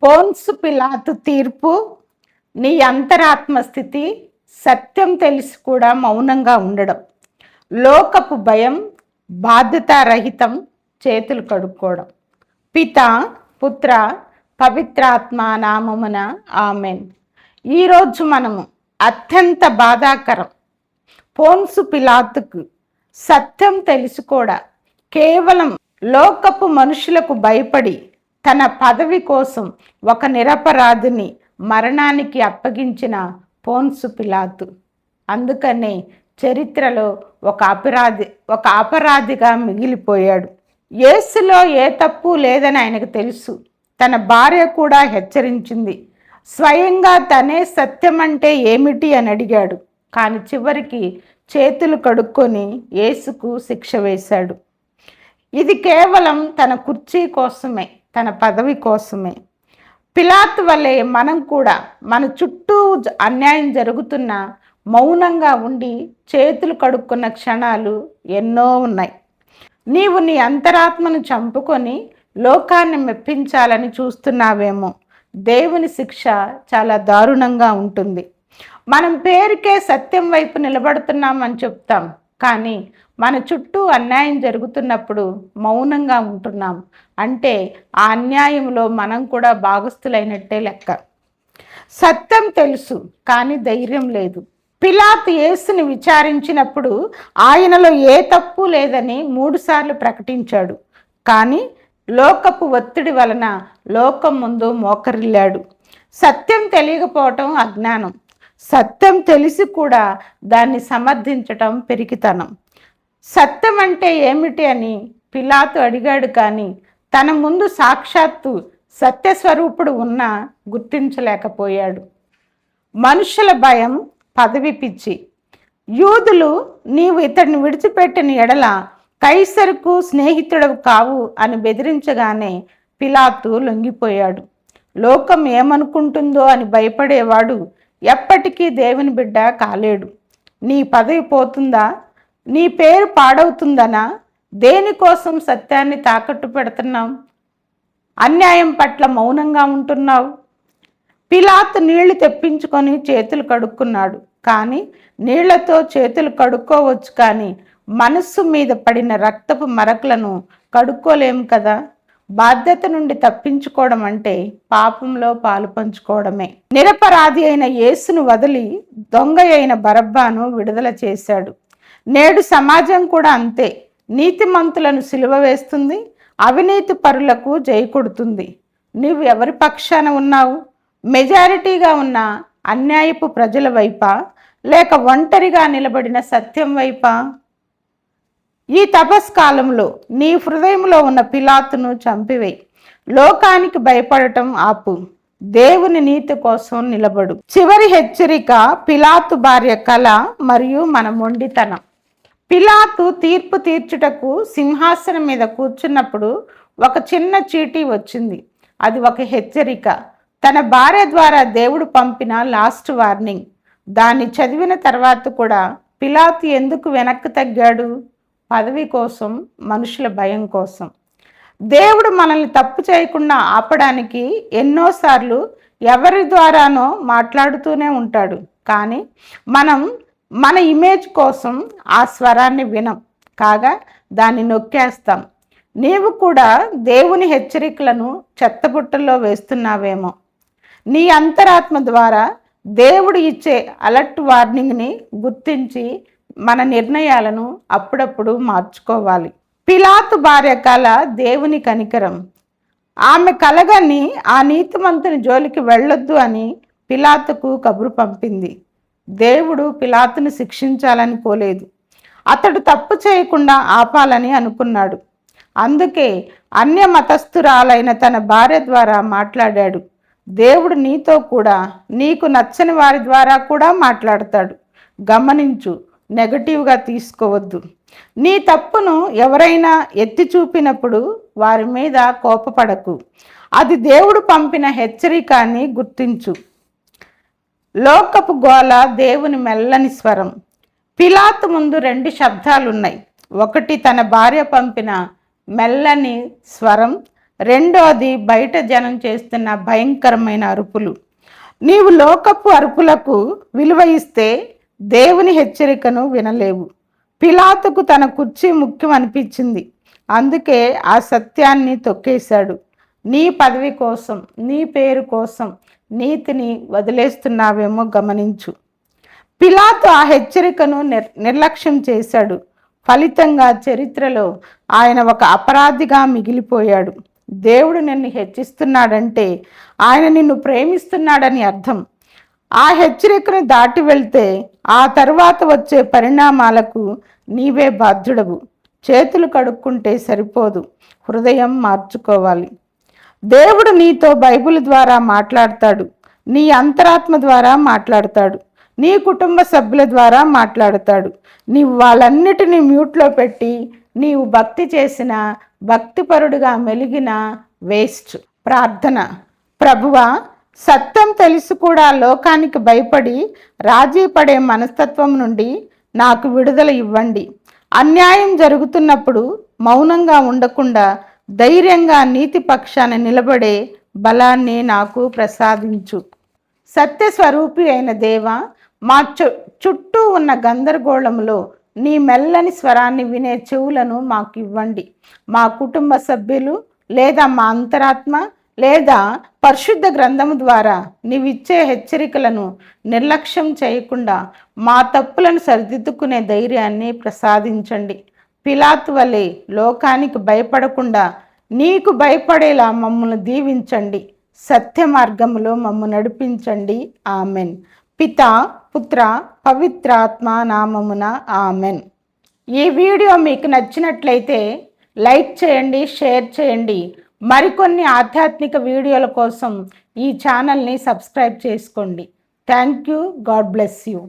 పోన్సు పిలాతు తీర్పు, నీ అంతరాత్మ స్థితి, సత్యం తెలిసి కూడా మౌనంగా ఉండడం, లోకపు భయం, బాధ్యతారహితం, చేతులు కడుక్కోవడం. పిత, పుత్ర, పవిత్రాత్మ నామమున ఆమెన్. ఈరోజు మనము అత్యంత బాధాకరం, పోన్సు పిలాతుకు సత్యం తెలిసి కూడా కేవలం లోకపు మనుషులకు భయపడి తన పదవి కోసం ఒక నిరపరాధిని మరణానికి అప్పగించిన పోన్సు పిలాతు. అందుకనే చరిత్రలో ఒక అపరాధిగా మిగిలిపోయాడు. యేసులో ఏ తప్పు లేదని ఆయనకు తెలుసు. తన భార్య కూడా హెచ్చరించింది. స్వయంగా తనే సత్యం అంటే ఏమిటి అని అడిగాడు. కానీ చివరికి చేతులు కడుక్కొని యేసుకు శిక్ష వేశాడు. ఇది కేవలం తన కుర్చీ కోసమే, తన పదవి కోసమే. పిలాతు వలె మనం కూడా మన చుట్టూ అన్యాయం జరుగుతున్న మౌనంగా ఉండి చేతులు కడుక్కున్న క్షణాలు ఎన్నో ఉన్నాయి. నీవు నీ అంతరాత్మను చంపుకొని లోకాన్ని మెప్పించాలని చూస్తున్నావేమో. దేవుని శిక్ష చాలా దారుణంగా ఉంటుంది. మనం పేరుకే సత్యం వైపు నిలబడుతున్నామని చెప్తాం, కానీ మన చుట్టూ అన్యాయం జరుగుతున్నప్పుడు మౌనంగా ఉంటున్నాం అంటే ఆ అన్యాయంలో మనం కూడా భాగస్థులైనట్టే లెక్క. సత్యం తెలుసు కానీ ధైర్యం లేదు. పిలాతు యేసుని విచారించినప్పుడు ఆయనలో ఏ తప్పు లేదని 3 సార్లు ప్రకటించాడు. కానీ లోకపు ఒత్తిడి వలన లోకం ముందు మోకరిల్లాడు. సత్యం తెలియకపోవటం అజ్ఞానం, సత్యం తెలిసి కూడా దాన్ని సమర్థించటం పెరిగితనం. సత్యం అంటే ఏమిటి అని పిలాతు అడిగాడు, కానీ తన ముందు సాక్షాత్తు సత్యస్వరూపుడు ఉన్నా గుర్తించలేకపోయాడు. మనుషుల భయం, పదవి పిచ్చి. యూదులు నీవు ఇతడిని విడిచిపెట్టిన ఎడల కైసరుకు స్నేహితుడవు కావు అని బెదిరించగానే పిలాతు లొంగిపోయాడు. లోకం ఏమనుకుంటుందో అని భయపడేవాడు ఎప్పటికీ దేవుని బిడ్డ కాలేడు. నీ పదవి పోతుందా, నీ పేరు పాడవుతుందనా, దేనికోసం సత్యాన్ని తాకట్టు పెడుతున్నావు? అన్యాయం పట్ల మౌనంగా ఉంటున్నావు. పిలాతు నీళ్లు తెప్పించుకొని చేతులు కడుక్కున్నాడు. కానీ నీళ్లతో చేతులు కడుక్కోవచ్చు, కానీ మనస్సు మీద పడిన రక్తపు మరకలను కడుక్కోలేము కదా. బాధ్యత నుండి తప్పించుకోవడం అంటే పాపంలో పాలు పంచుకోవడమే. నిరపరాధి అయిన యేసును వదిలి దొంగ అయిన బరబ్బాను విడుదల చేశాడు. నేడు సమాజం కూడా అంతే. నీతిమంతులను సిలువ వేస్తుంది, అవినీతి పరులకు జై కొడుతుంది. నువ్వు ఎవరి పక్షాన ఉన్నావు? మెజారిటీగా ఉన్న అన్యాయపు ప్రజల వైపా, లేక ఒంటరిగా నిలబడిన సత్యం వైపా? ఈ తపస్కాలంలో నీ హృదయంలో ఉన్న పిలాతును చంపివేయి. లోకానికి భయపడటం ఆపు, దేవుని నీతి కోసం నిలబడు. చివరి హెచ్చరిక, పిలాతు భార్య కళ మరియు మన మొండితనం. పిలాతు తీర్పు తీర్చుటకు సింహాసనం మీద కూర్చున్నప్పుడు ఒక చిన్న చీటీ వచ్చింది. అది ఒక హెచ్చరిక, తన భార్య ద్వారా దేవుడు పంపిన లాస్ట్ వార్నింగ్. దాన్ని చదివిన తర్వాత కూడా పిలాతు ఎందుకు వెనక్కి తగ్గాడు? పదవి కోసం, మనుషుల భయం కోసం. దేవుడు మనల్ని తప్పు చేయకుండా ఆపడానికి ఎన్నోసార్లు ఎవరి ద్వారానో మాట్లాడుతూనే ఉంటాడు. కానీ మనం మన ఇమేజ్ కోసం ఆ స్వరాన్ని వినం, కాగా దాన్ని నొక్కేస్తాం. నీవు కూడా దేవుని హెచ్చరికలను చెత్తబుట్టల్లో వేస్తున్నావేమో. నీ అంతరాత్మ ద్వారా దేవుడు ఇచ్చే అలర్ట్ వార్నింగ్ని గుర్తించి మన నిర్ణయాలను అప్పుడప్పుడు మార్చుకోవాలి. పిలాతు భార్య కళ దేవుని కనికరం. ఆమె కలగని ఆ నీతిమంతుని జోలికి వెళ్ళొద్దు అని పిలాతుకు కబురు పంపింది. దేవుడు పిలాతును శిక్షించాలని పోలేదు, అతడు తప్పు చేయకుండా ఆపాలని అనుకున్నాడు. అందుకే అన్య మతస్థురాలైన తన భార్య ద్వారా మాట్లాడాడు. దేవుడు నీతో కూడా, నీకు నచ్చని వారి ద్వారా కూడా మాట్లాడతాడు. గమనించు, నెగటివ్గా తీసుకోవద్దు. నీ తప్పును ఎవరైనా ఎత్తి చూపినప్పుడు వారి మీద కోపపడకు. అది దేవుడు పంపిన హెచ్చరిక అని గుర్తించు. లోకపు గోల, దేవుని మెల్లని స్వరం. పిలాతు ముందు 2 శబ్దాలు ఉన్నాయి. ఒకటి తన భార్య పంపిన మెల్లని స్వరం, రెండోది బయట జనం చేస్తున్న భయంకరమైన అరుపులు. నీవు లోకపు అరుపులకు విలువ ఇస్తే దేవుని హెచ్చరికను వినలేవు. పిలాతుకు తన కుర్చీ ముఖ్యం అనిపించింది, అందుకే ఆ సత్యాన్ని తొక్కేశాడు. నీ పదవి కోసం, నీ పేరు కోసం నీతిని వదిలేస్తున్నావేమో గమనించు. పిలాతు ఆ హెచ్చరికను నిర్లక్ష్యం చేశాడు. ఫలితంగా చరిత్రలో ఆయన ఒక అపరాధిగా మిగిలిపోయాడు. దేవుడు నిన్ను హెచ్చిస్తున్నాడంటే ఆయన నిన్ను ప్రేమిస్తున్నాడని అర్థం. ఆ హెచ్చరికను దాటి వెళ్తే ఆ తర్వాత వచ్చే పరిణామాలకు నీవే బాధ్యుడవు. చేతులు కడుక్కుంటే సరిపోదు, హృదయం మార్చుకోవాలి. దేవుడు నీతో బైబిల్ ద్వారా మాట్లాడతాడు, నీ అంతరాత్మ ద్వారా మాట్లాడతాడు, నీ కుటుంబ సభ్యుల ద్వారా మాట్లాడతాడు. నీవు వాళ్ళన్నిటినీ మ్యూట్లో పెట్టి నీవు భక్తి చేసిన, భక్తిపరుడుగా మెలిగిన వేస్ట్. ప్రార్థన. ప్రభువా, సత్యం తెలిసి కూడా లోకానికి భయపడి రాజీ పడే మనస్తత్వం నుండి నాకు విడుదల ఇవ్వండి. అన్యాయం జరుగుతున్నప్పుడు మౌనంగా ఉండకుండా ధైర్యంగా నీతి పక్షాన నిలబడే బలాన్ని నాకు ప్రసాదించు. సత్యస్వరూపి అయిన దేవ, మా చుట్టూ ఉన్న గందరగోళంలో నీ మెల్లని స్వరాన్ని వినే చెవులను మాకు ఇవ్వండి. మా కుటుంబ సభ్యులు లేదా మా అంతరాత్మ లేదా పరిశుద్ధ గ్రంథము ద్వారా నీవిచ్చే హెచ్చరికలను నిర్లక్ష్యం చేయకుండా మా తప్పులను సరిదిద్దుకునే ధైర్యాన్ని ప్రసాదించండి. పిలాతు వలె లోకానికి భయపడకుండా నీకు భయపడేలా మమ్మల్ని దీవించండి. సత్య మార్గములో మమ్ము నడిపించండి. ఆమెన్. పితా, పుత్ర, పవిత్రాత్మ నామమున ఆమెన్. ఈ వీడియో మీకు నచ్చినట్లయితే లైక్ చేయండి, షేర్ చేయండి. మరికొన్ని ఆధ్యాత్మిక వీడియోల కోసం ఈ ఛానల్ని సబ్స్క్రైబ్ చేసుకోండి. Thank you. God bless you.